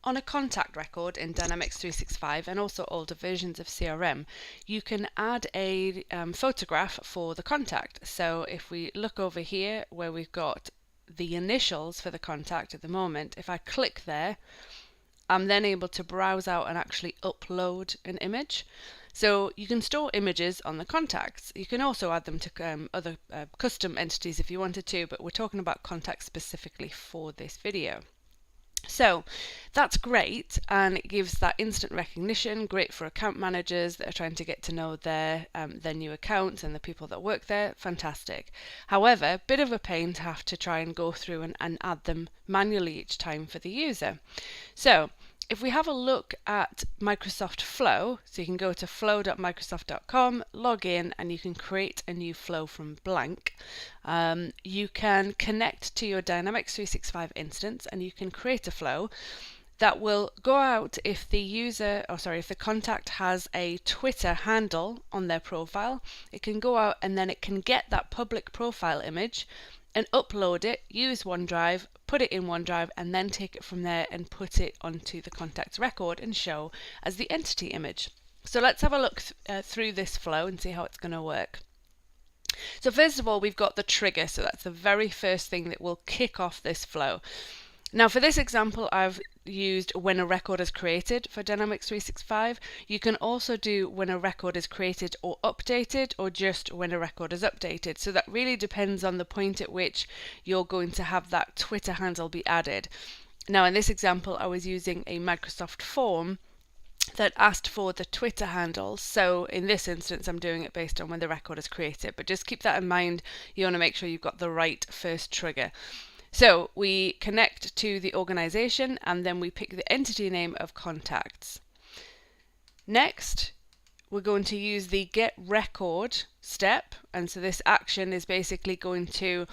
on a contact record in Dynamics 365 and also older versions of CRM, you can add a photograph for the contact. So if we look over here where we've got the initials for the contact at the moment, if I click there, I'm then able to browse out and actually upload an image. So you can store images on the contacts. You can also add them to other custom entities if you wanted to, but we're talking about contacts specifically for this video. So that's great, and it gives that instant recognition, great for account managers that are trying to get to know their new accounts and the people that work there. Fantastic. However, bit of a pain to have to try and go through and add them manually each time for the user. So if we have a look at Microsoft Flow, so you can go to flow.microsoft.com, log in, and you can create a new flow from blank. You can connect to your Dynamics 365 instance and you can create a flow that will go out if the if the contact has a Twitter handle on their profile. It can go out and then it can get that public profile image and upload it, use OneDrive, put it in OneDrive, and then take it from there and put it onto the contacts record and show as the entity image. So let's have a look through this flow and see how it's going to work. So first of all, we've got the trigger. So that's the very first thing that will kick off this flow. Now for this example, I've used when a record is created for Dynamics 365. You can also do when a record is created or updated, or just when a record is updated. So that really depends on the point at which you're going to have that Twitter handle be added. Now in this example, I was using a Microsoft form that asked for the Twitter handle. So in this instance, I'm doing it based on when the record is created. But just keep that in mind. You want to make sure you've got the right first trigger. So we connect to the organization and then we pick the entity name of contacts. Next, we're going to use the get record step. And so this action is basically going to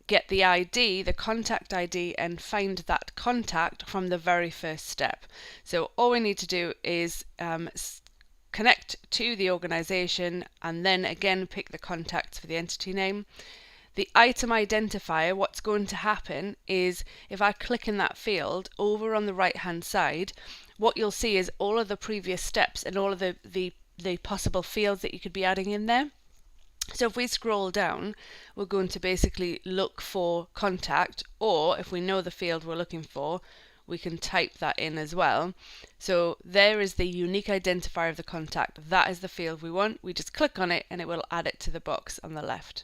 get the ID, the contact ID, and find that contact from the very first step. So all we need to do is connect to the organization and then again pick the contacts for the entity name. The item identifier, what's going to happen is if I click in that field over on the right hand side, what you'll see is all of the previous steps and all of the possible fields that you could be adding in there. So if we scroll down, we're going to basically look for contact, or if we know the field we're looking for, we can type that in as well. So there is the unique identifier of the contact. That is the field we want. We just click on it and it will add it to the box on the left.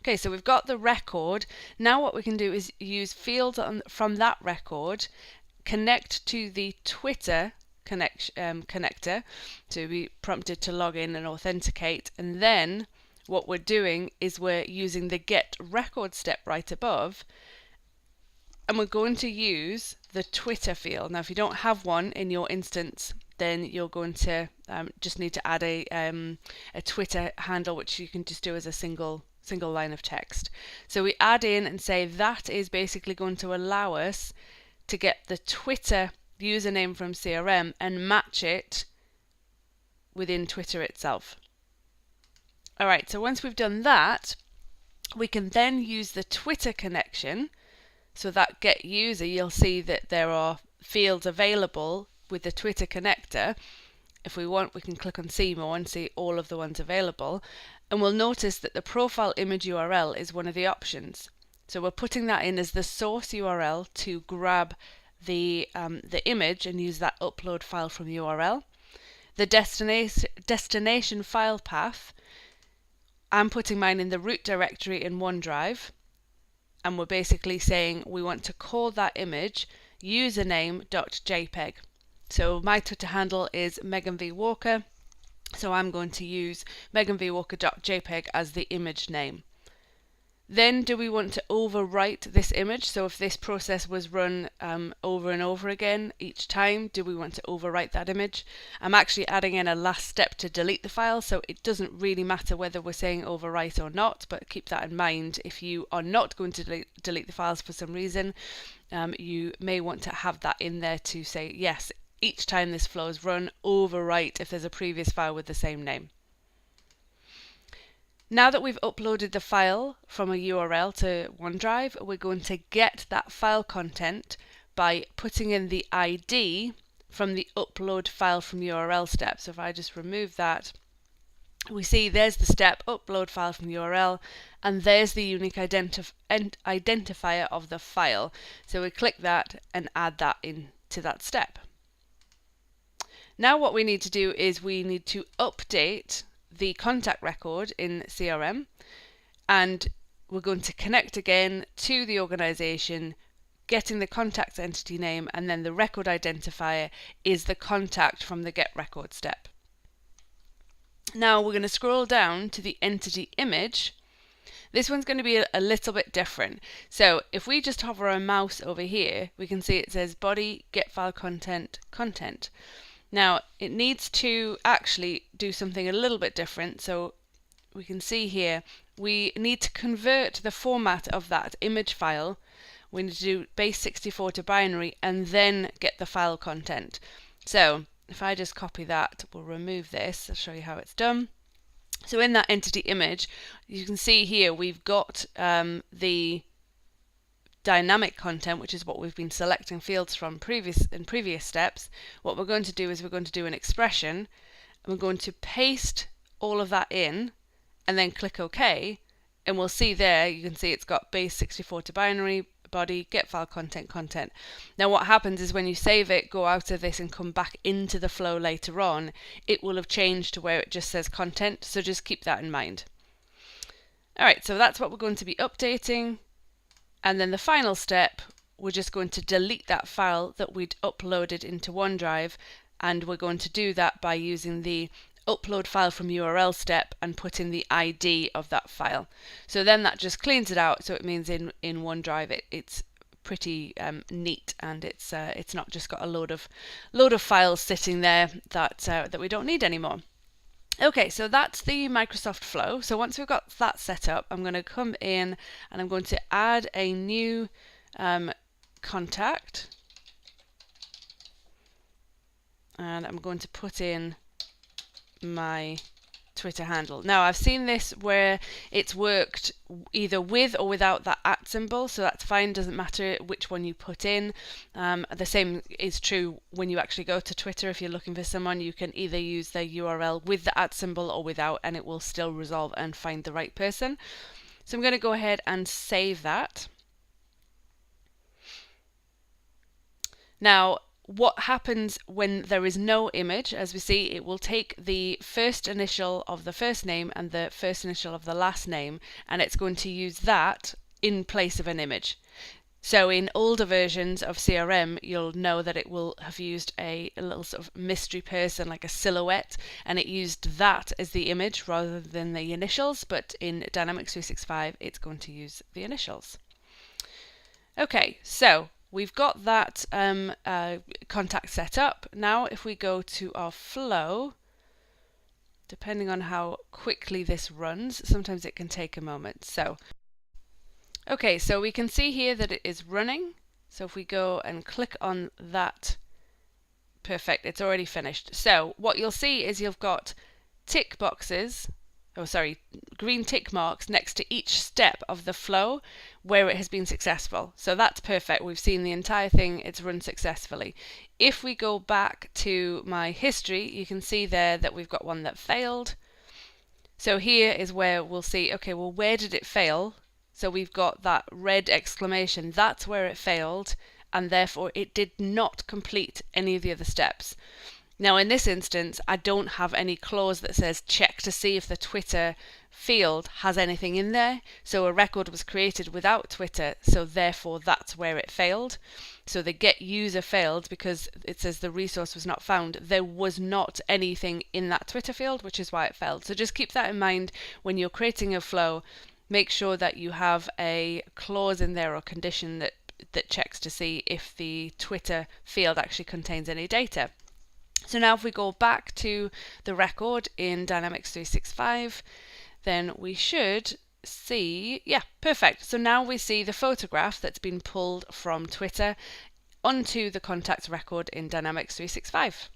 Okay, so we've got the record. Now what we can do is use fields from that record, connect to the Twitter connector to be prompted to log in and authenticate, and then what we're doing is we're using the get record step right above, and we're going to use the Twitter field. Now if you don't have one in your instance, then you're going to just need to add a Twitter handle, which you can just do as a single line of text. So we add in and say that is basically going to allow us to get the Twitter username from CRM and match it within Twitter itself. Alright, so once we've done that, we can then use the Twitter connection. So that get user, you'll see that there are fields available with the Twitter connector. If we want, we can click on see more and see all of the ones available. And we'll notice that the profile image URL is one of the options. So we're putting that in as the source URL to grab the image and use that upload file from URL. The destination file path, I'm putting mine in the root directory in OneDrive. And we're basically saying we want to call that image username.jpg. So my Twitter handle is Megan V Walker. So I'm going to use meganvwalker.jpg as the image name. Then do we want to overwrite this image? So if this process was run over and over again each time, do we want to overwrite that image? I'm actually adding in a last step to delete the file, so it doesn't really matter whether we're saying overwrite or not, but keep that in mind. If you are not going to delete the files for some reason, you may want to have that in there to say yes, each time this flow is run, overwrite if there's a previous file with the same name. Now that we've uploaded the file from a URL to OneDrive, we're going to get that file content by putting in the ID from the upload file from URL step. So if I just remove that, we see there's the step, upload file from URL, and there's the unique identifier of the file. So we click that and add that into that step. Now what we need to do is we need to update the contact record in CRM, and we're going to connect again to the organization, getting the contact entity name, and then the record identifier is the contact from the get record step. Now we're going to scroll down to the entity image. This one's going to be a little bit different. So if we just hover our mouse over here, we can see it says body, get file content, content. Now it needs to actually do something a little bit different. So we can see here, we need to convert the format of that image file. We need to do base64 to binary and then get the file content. So if I just copy that, we'll remove this. I'll show you how it's done. So in that entity image, you can see here we've got the dynamic content, which is what we've been selecting fields from in previous steps. What we're going to do is we're going to do an expression, and we're going to paste all of that in, and then click OK, and we'll see there, you can see it's got base64 to binary, body, get file content, content. Now what happens is when you save it, go out of this and come back into the flow later on, it will have changed to where it just says content, so just keep that in mind. Alright, so that's what we're going to be updating, and then the final step, we're just going to delete that file that we'd uploaded into OneDrive, and we're going to do that by using the upload file from URL step and put in the ID of that file. So then that just cleans it out, so it means in OneDrive it's pretty neat, and it's not just got a load of files sitting there that we don't need anymore. Okay, so that's the Microsoft Flow. So once we've got that set up, I'm going to come in and I'm going to add a new contact, and I'm going to put in my Twitter handle. Now I've seen this where it's worked either with or without that @ symbol, so that's fine, doesn't matter which one you put in. The same is true when you actually go to Twitter. If you're looking for someone, you can either use their URL with the @ symbol or without, and it will still resolve and find the right person. So I'm going to go ahead and save that. Now what happens when there is no image? As we see, it will take the first initial of the first name and the first initial of the last name, and it's going to use that in place of an image. So in older versions of CRM, you'll know that it will have used a little sort of mystery person, like a silhouette, and it used that as the image rather than the initials, but in Dynamics 365 it's going to use the initials. Okay, so we've got that contact set up. Now if we go to our flow, depending on how quickly this runs, sometimes it can take a moment. So okay, so we can see here that it is running. So if we go and click on that, perfect, it's already finished. So what you'll see is you've got tick boxes, green tick marks next to each step of the flow where it has been successful. So that's perfect. We've seen the entire thing, it's run successfully. If we go back to my history, you can see there that we've got one that failed. So here is where we'll see, okay, well, where did it fail? So we've got that red exclamation, that's where it failed, and therefore it did not complete any of the other steps. Now in this instance, I don't have any clause that says check to see if the Twitter field has anything in there. So a record was created without Twitter, so therefore that's where it failed. So the get user failed because it says the resource was not found. There was not anything in that Twitter field, which is why it failed. So just keep that in mind when you're creating a flow. Make sure that you have a clause in there or condition that checks to see if the Twitter field actually contains any data. So now if we go back to the record in Dynamics 365, then we should see, yeah, perfect. So now we see the photograph that's been pulled from Twitter onto the contacts record in Dynamics 365.